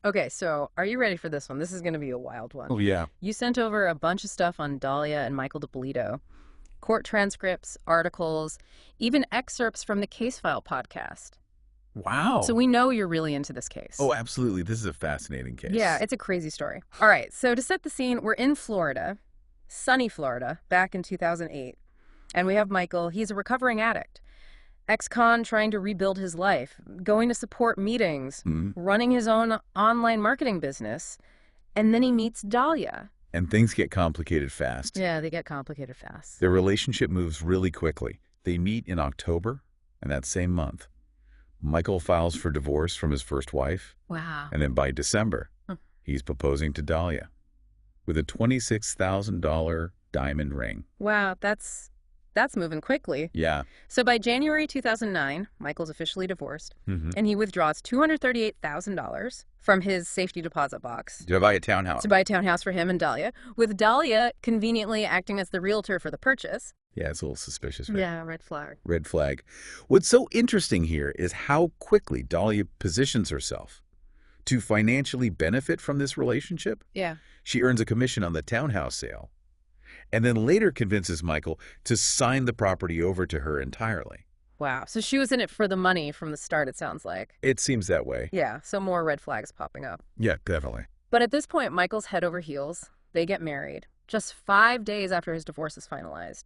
Okay, so are you ready for this one? This is going to be a wild one. Oh, yeah. You sent over a bunch of stuff on Dalia and Michael Dipolito, court transcripts, articles, even excerpts from the Case File podcast. So Wow. we know you're really into this case. Oh, absolutely. This is a fascinating case. Yeah, it's a crazy story. All right, so to set the scene, we're in Florida, sunny Florida, back in 2008. And we have Michael. He's a recovering addict. Ex-con trying to rebuild his life, going to support meetings, running his own online marketing business. And then he meets Dalia. And things get complicated fast. Yeah, they get complicated fast. Their relationship moves really quickly. They meet in October, and that same month, Michael files for divorce from his first wife. Wow. And then by December, he's proposing to Dalia with a $26,000 diamond ring. Wow, that's moving quickly. Yeah. So by January 2009, Michael's officially divorced, and he withdraws $238,000 from his safety deposit box To buy a townhouse. to buy a townhouse for him and Dalia, with Dalia conveniently acting as the realtor for the purchase. Yeah, it's a little suspicious, right? Yeah, red flag. Red flag. What's so interesting here is how quickly Dalia positions herself to financially benefit from this relationship. Yeah. She earns a commission on the townhouse sale and then later convinces Michael to sign the property over to her entirely. Wow. So she was in it for the money from the start, it sounds like. It seems that way. Yeah, so more red flags popping up. Yeah, definitely. But at this point, Michael's head over heels. They get married, just 5 days after his divorce is finalized.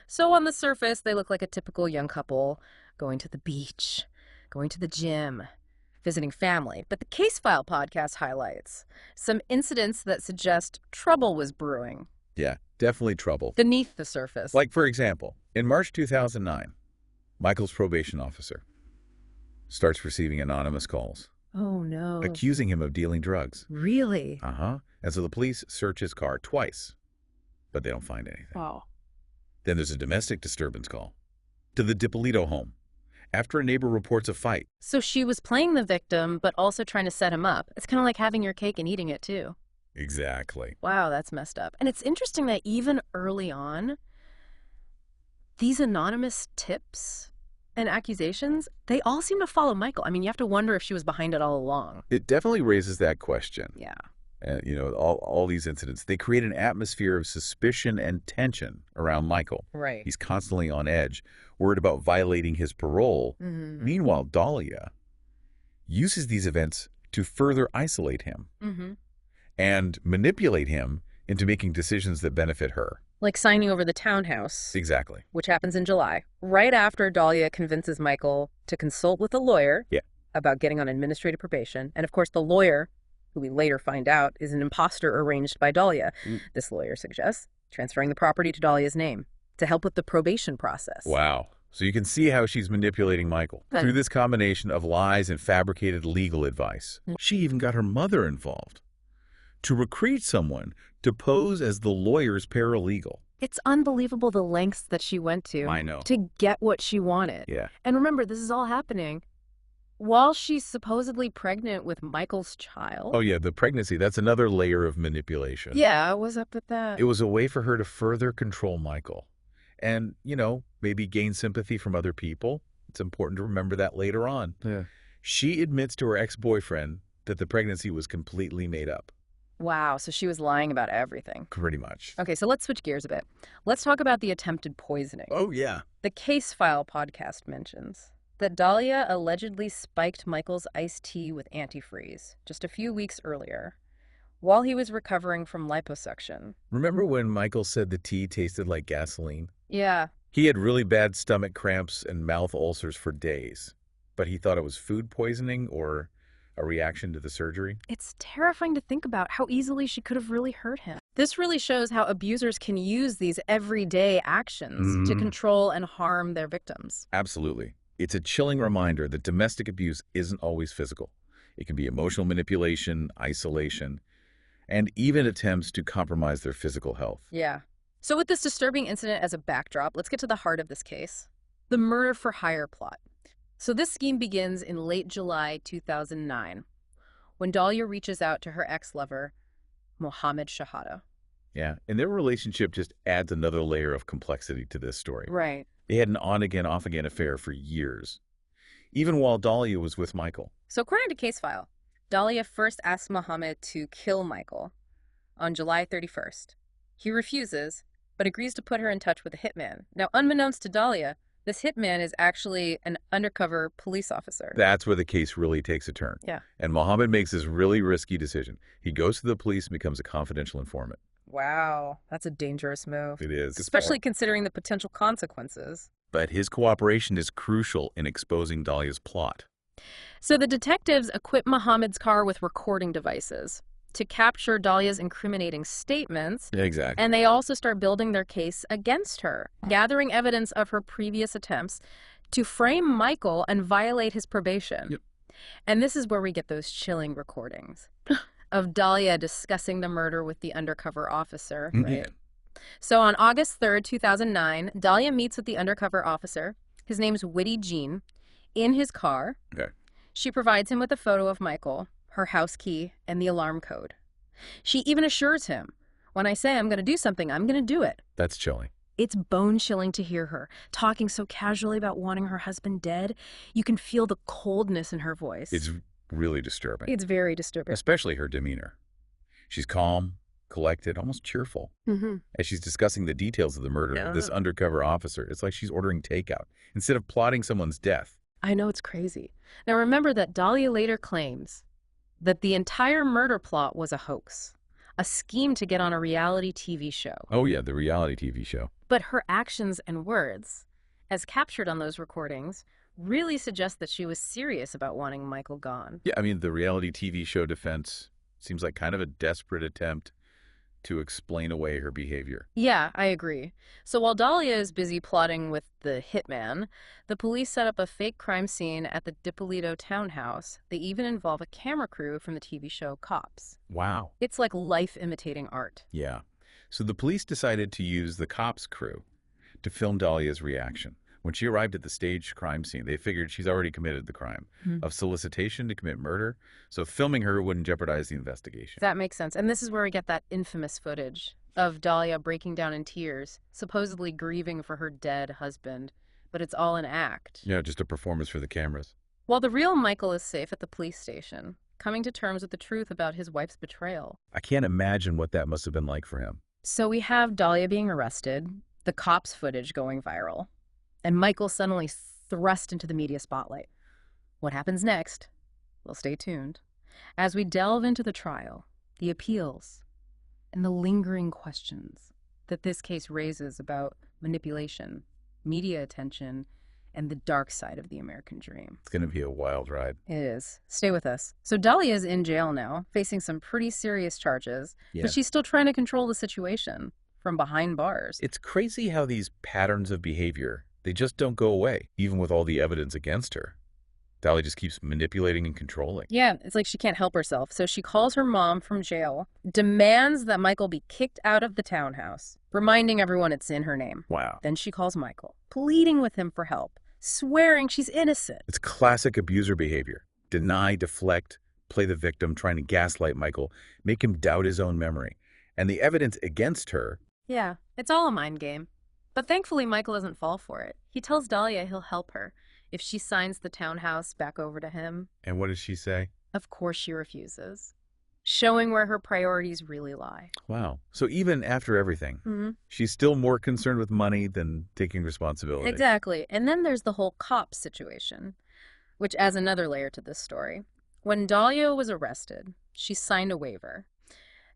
So on the surface, they look like a typical young couple, going to the beach, going to the gym, visiting family. But the Case File podcast highlights some incidents that suggest trouble was brewing Yeah, definitely trouble. beneath the surface. Like, for example, in March 2009, Michael's probation officer starts receiving anonymous calls Oh, no. accusing him of dealing drugs. Really? And so the police search his car twice, but they don't find anything. Wow. Then there's a domestic disturbance call to the Dipolito home after a neighbor reports a fight. So she was playing the victim, but also trying to set him up. It's kind of like having your cake and eating it, too. Exactly. Wow, that's messed up. And it's interesting that even early on, these anonymous tips and accusations, they all seem to follow Michael. I mean, you have to wonder if she was behind it all along. It definitely raises that question. Yeah. All these incidents, they create an atmosphere of suspicion and tension around Michael. Right. He's constantly on edge, worried about violating his parole. Meanwhile, Dalia uses these events to further isolate him and manipulate him into making decisions that benefit her. Like signing over the townhouse, Exactly. which happens in July, right after Dalia convinces Michael to consult with a lawyer about getting on administrative probation. And of course, the lawyer, who we later find out is an imposter arranged by Dalia. This lawyer suggests transferring the property to Dalia's name to help with the probation process. Wow. So you can see how she's manipulating Michael through this combination of lies and fabricated legal advice. She even got her mother involved to recruit someone to pose as the lawyer's paralegal. It's unbelievable the lengths that she went to. I know. To get what she wanted. Yeah. And remember, this is all happening while she's supposedly pregnant with Michael's child. Oh, yeah, the pregnancy, that's another layer of manipulation. Yeah, what's up with that? It was a way for her to further control Michael and, maybe gain sympathy from other people. It's important to remember that later on. Yeah. She admits to her ex-boyfriend that the pregnancy was completely made up. Wow, so she was lying about everything. Pretty much. Okay, so let's switch gears a bit. Let's talk about the attempted poisoning. Oh, yeah. The Case File podcast mentions that Dalia allegedly spiked Michael's iced tea with antifreeze just a few weeks earlier while he was recovering from liposuction. Remember when Michael said the tea tasted like gasoline? Yeah. He had really bad stomach cramps and mouth ulcers for days, but he thought it was food poisoning or a reaction to the surgery. It's terrifying to think about how easily she could have really hurt him. This really shows how abusers can use these everyday actions to control and harm their victims. Absolutely. It's a chilling reminder that domestic abuse isn't always physical. It can be emotional manipulation, isolation, and even attempts to compromise their physical health. Yeah. So with this disturbing incident as a backdrop, let's get to the heart of this case. The murder for hire plot. So this scheme begins in late July 2009, when Dalia reaches out to her ex-lover, Mohammed Shahada. Yeah, and their relationship just adds another layer of complexity to this story. Right. They had an on-again, off-again affair for years, even while Dalia was with Michael. So according to Case File, Dalia first asks Mohammed to kill Michael on July 31st. He refuses, but agrees to put her in touch with a hitman. Now, unbeknownst to Dalia, this hitman is actually an undercover police officer. That's where the case really takes a turn. Yeah. And Mohammed makes this really risky decision. He goes to the police and becomes a confidential informant. Wow, that's a dangerous move. It is. Especially considering the potential consequences. But his cooperation is crucial in exposing Dalia's plot. So the detectives equip Mohammed's car with recording devices to capture Dalia's incriminating statements. Exactly. And they also start building their case against her, gathering evidence of her previous attempts to frame Michael and violate his probation. Yep. And this is where we get those chilling recordings of Dalia discussing the murder with the undercover officer. Right? So on August 3rd, 2009, Dalia meets with the undercover officer. His name's Witty Jean. In his car, she provides him with a photo of Michael, her house key, and the alarm code. She even assures him, when I say I'm going to do something, I'm going to do it. That's chilling. It's bone-chilling to hear her, talking so casually about wanting her husband dead. You can feel the coldness in her voice. It's really disturbing. It's very disturbing. Especially her demeanor. She's calm, collected, almost cheerful. As she's discussing the details of the murder of this undercover officer, it's like she's ordering takeout instead of plotting someone's death. I know, it's crazy. Now remember that Dalia later claims that the entire murder plot was a hoax, a scheme to get on a reality TV show. Oh yeah, the reality TV show. But her actions and words, as captured on those recordings, really suggest that she was serious about wanting Michael gone. Yeah, I mean, the reality TV show defense seems like kind of a desperate attempt to explain away her behavior. Yeah, I agree. So while Dalia is busy plotting with the hitman, the police set up a fake crime scene at the Dipolito townhouse. They even involve a camera crew from the TV show Cops. Wow. It's like life imitating art. Yeah. So the police decided to use the Cops crew to film Dalia's reaction. When she arrived at the staged crime scene, they figured she's already committed the crime of solicitation to commit murder, so filming her wouldn't jeopardize the investigation. That makes sense. And this is where we get that infamous footage of Dalia breaking down in tears, supposedly grieving for her dead husband. But it's all an act. Yeah, just a performance for the cameras. While the real Michael is safe at the police station, coming to terms with the truth about his wife's betrayal. I can't imagine what that must have been like for him. So we have Dalia being arrested, the cops' footage going viral, and Michael suddenly thrust into the media spotlight. What happens next? Well, stay tuned as we delve into the trial, the appeals, and the lingering questions that this case raises about manipulation, media attention, and the dark side of the American dream. It's going to be a wild ride. It is. Stay with us. So Dalia is in jail now, facing some pretty serious charges, but she's still trying to control the situation from behind bars. It's crazy how these patterns of behavior, they just don't go away, even with all the evidence against her. Dalia just keeps manipulating and controlling. Yeah, it's like she can't help herself. So she calls her mom from jail, demands that Michael be kicked out of the townhouse, reminding everyone it's in her name. Wow. Then she calls Michael, pleading with him for help, swearing she's innocent. It's classic abuser behavior. Deny, deflect, play the victim, trying to gaslight Michael, make him doubt his own memory. And the evidence against her... Yeah, it's all a mind game. But thankfully, Michael doesn't fall for it. He tells Dalia he'll help her if she signs the townhouse back over to him. And what does she say? Of course she refuses, showing where her priorities really lie. Wow. So even after everything, she's still more concerned with money than taking responsibility. Exactly. And then there's the whole cop situation, which adds another layer to this story. When Dalia was arrested, she signed a waiver,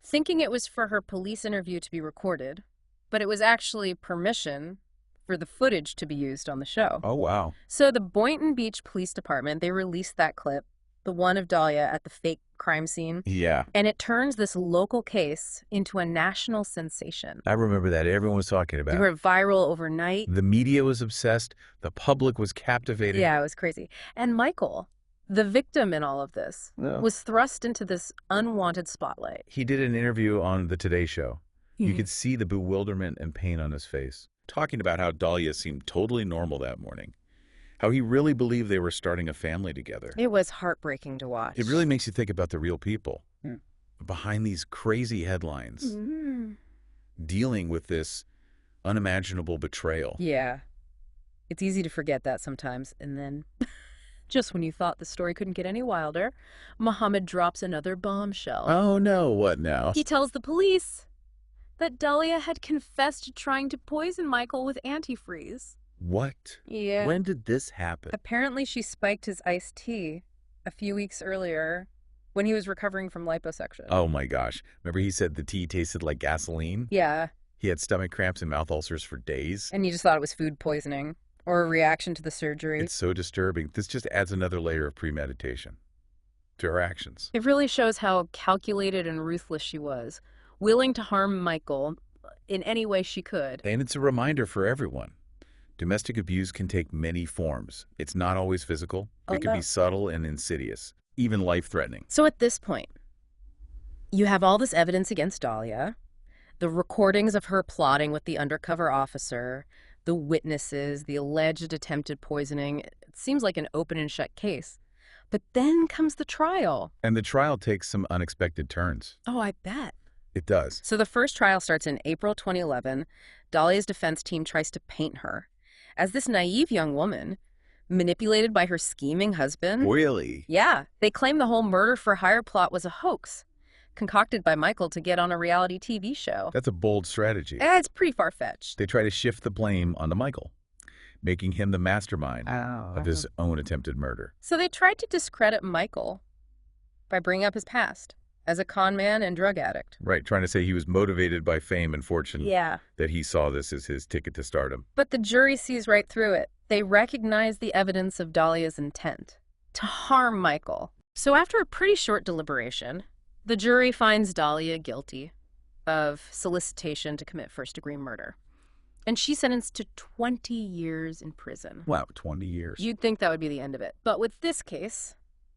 thinking it was for her police interview to be recorded, but it was actually permission for the footage to be used on the show. Oh, wow. So the Boynton Beach Police Department, they released that clip, the one of Dalia at the fake crime scene. Yeah. And it turns this local case into a national sensation. I remember that. Everyone was talking about it. They were viral overnight. The media was obsessed. The public was captivated. Yeah, it was crazy. And Michael, the victim in all of this, was thrust into this unwanted spotlight. He did an interview on the Today Show. You could see the bewilderment and pain on his face, talking about how Dalia seemed totally normal that morning, how he really believed they were starting a family together. It was heartbreaking to watch. It really makes you think about the real people behind these crazy headlines, dealing with this unimaginable betrayal. Yeah. It's easy to forget that sometimes, and then Just when you thought the story couldn't get any wilder, Muhammad drops another bombshell. Oh no, what now? He tells the police that Dalia had confessed to trying to poison Michael with antifreeze. What? Yeah. When did this happen? Apparently she spiked his iced tea a few weeks earlier when he was recovering from liposuction. Oh my gosh. Remember he said the tea tasted like gasoline? Yeah. He had stomach cramps and mouth ulcers for days. And you just thought it was food poisoning or a reaction to the surgery. It's so disturbing. This just adds another layer of premeditation to her actions. It really shows how calculated and ruthless she was, willing to harm Michael in any way she could. And it's a reminder for everyone. Domestic abuse can take many forms. It's not always physical. It can be subtle and insidious, even life-threatening. So at this point, you have all this evidence against Dalia, the recordings of her plotting with the undercover officer, the witnesses, the alleged attempted poisoning. It seems like an open and shut case. But then comes the trial. And the trial takes some unexpected turns. Oh, I bet. It does. So the first trial starts in April 2011. Dalia's defense team tries to paint her as this naive young woman, manipulated by her scheming husband. Really? Yeah, they claim the whole murder-for-hire plot was a hoax, concocted by Michael to get on a reality TV show. That's a bold strategy. It's pretty far-fetched. They try to shift the blame onto Michael, making him the mastermind of his own attempted murder. So they tried to discredit Michael by bringing up his past as a con man and drug addict. Right, trying to say he was motivated by fame and fortune. Yeah. That he saw this as his ticket to stardom. But the jury sees right through it. They recognize the evidence of Dalia's intent to harm Michael. So after a pretty short deliberation, the jury finds Dalia guilty of solicitation to commit first-degree murder. And she's sentenced to 20 years in prison. Wow, 20 years. You'd think that would be the end of it. But with this case,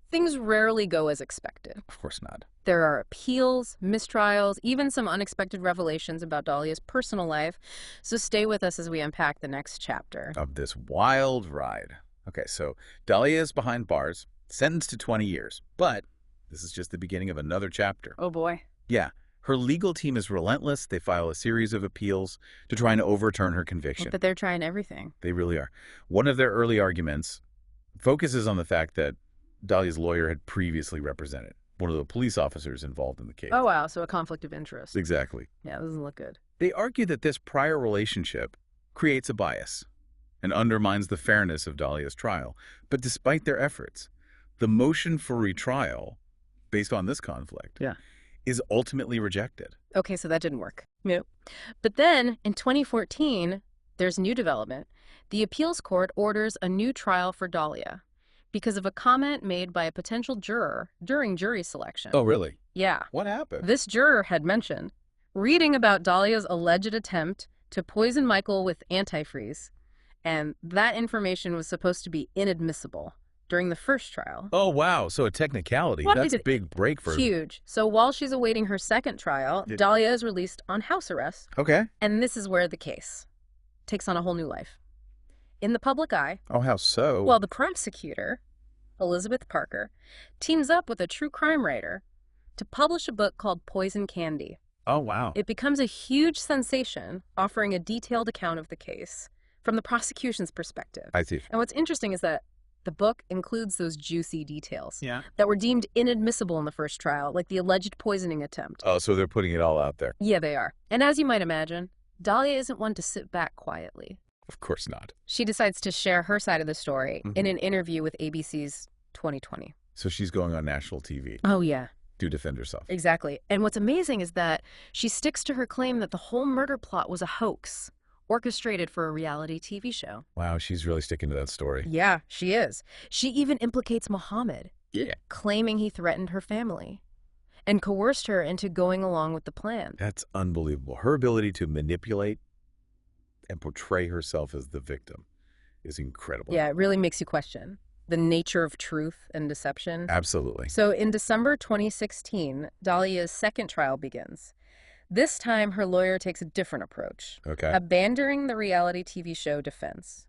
things rarely go as expected. Of course not. There are appeals, mistrials, even some unexpected revelations about Dalia's personal life. So stay with us as we unpack the next chapter of this wild ride. Okay, so Dalia is behind bars, sentenced to 20 years. But this is just the beginning of another chapter. Oh boy. Yeah. Her legal team is relentless. They file a series of appeals to try and overturn her conviction. But they're trying everything. They really are. One of their early arguments focuses on the fact that Dalia's lawyer had previously represented one of the police officers involved in the case. Oh, wow. So a conflict of interest. Exactly. Yeah, that doesn't look good. They argue that this prior relationship creates a bias and undermines the fairness of Dalia's trial. But despite their efforts, the motion for retrial, based on this conflict, is ultimately rejected. Okay, so that didn't work. Nope. But then, in 2014, there's new development. The appeals court orders a new trial for Dalia because of a comment made by a potential juror during jury selection. Oh, really? Yeah. What happened? This juror had mentioned reading about Dalia's alleged attempt to poison Michael with antifreeze, and that information was supposed to be inadmissible during the first trial. Oh, wow. So a technicality. That's a big break for her. Huge. So while she's awaiting her second trial, Dalia is released on house arrest. Okay. And this is where the case takes on a whole new life. In the public eye. Oh, how so? Well, the prosecutor, Elizabeth Parker, teams up with a true crime writer to publish a book called Poison Candy. Oh, wow. It becomes a huge sensation, offering a detailed account of the case from the prosecution's perspective. I see. And what's interesting is that the book includes those juicy details that were deemed inadmissible in the first trial, like the alleged poisoning attempt. Oh, so they're putting it all out there. Yeah, they are. And as you might imagine, Dalia isn't one to sit back quietly. Of course not. She decides to share her side of the story in an interview with ABC's 2020. So she's going on national TV. Oh, yeah. To defend herself. Exactly. And what's amazing is that she sticks to her claim that the whole murder plot was a hoax, orchestrated for a reality TV show. Wow, she's really sticking to that story. Yeah, she is. She even implicates Muhammad, claiming he threatened her family and coerced her into going along with the plan. That's unbelievable. Her ability to manipulate and portray herself as the victim is incredible. Yeah, it really makes you question the nature of truth and deception. Absolutely. So in December 2016, Dalia's second trial begins. This time, her lawyer takes a different approach, abandoning the reality TV show defense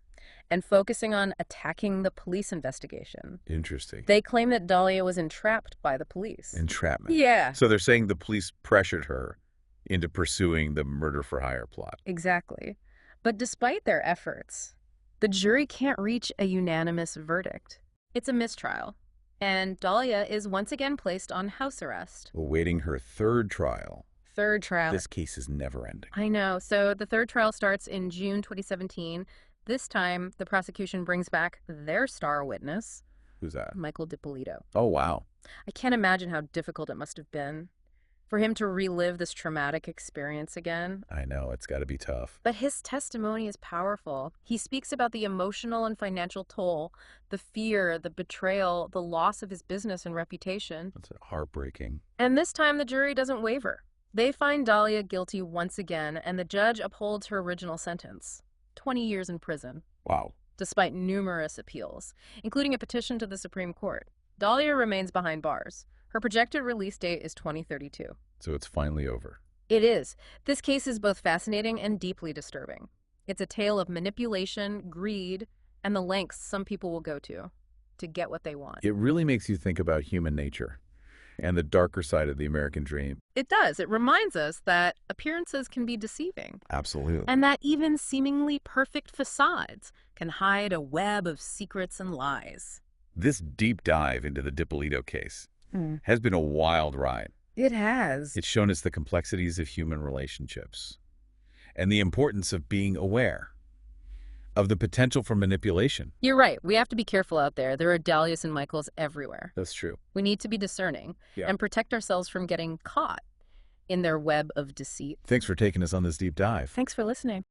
and focusing on attacking the police investigation. Interesting. They claim that Dalia was entrapped by the police. Entrapment. Yeah. So they're saying the police pressured her into pursuing the murder-for-hire plot. Exactly. But despite their efforts, the jury can't reach a unanimous verdict. It's a mistrial, and Dalia is once again placed on house arrest. Awaiting her third trial. Third trial. This case is never ending. I know. So the third trial starts in June 2017. This time, the prosecution brings back their star witness. Who's that? Michael Dipolito. Oh, wow. I can't imagine how difficult it must have been for him to relive this traumatic experience again. I know, it's got to be tough. But his testimony is powerful. He speaks about the emotional and financial toll, the fear, the betrayal, the loss of his business and reputation. That's heartbreaking. And this time the jury doesn't waver. They find Dalia guilty once again, and the judge upholds her original sentence, 20 years in prison. Wow. Despite numerous appeals, including a petition to the Supreme Court. Dalia remains behind bars. Her projected release date is 2032. So it's finally over. It is. This case is both fascinating and deeply disturbing. It's a tale of manipulation, greed, and the lengths some people will go to get what they want. It really makes you think about human nature and the darker side of the American dream. It does. It reminds us that appearances can be deceiving. Absolutely. And that even seemingly perfect facades can hide a web of secrets and lies. This deep dive into the Dipolito case has been a wild ride. It has. It's shown us the complexities of human relationships and the importance of being aware of the potential for manipulation. You're right. We have to be careful out there. There are Dalias and Michaels everywhere. That's true. We need to be discerning and protect ourselves from getting caught in their web of deceit. Thanks for taking us on this deep dive. Thanks for listening.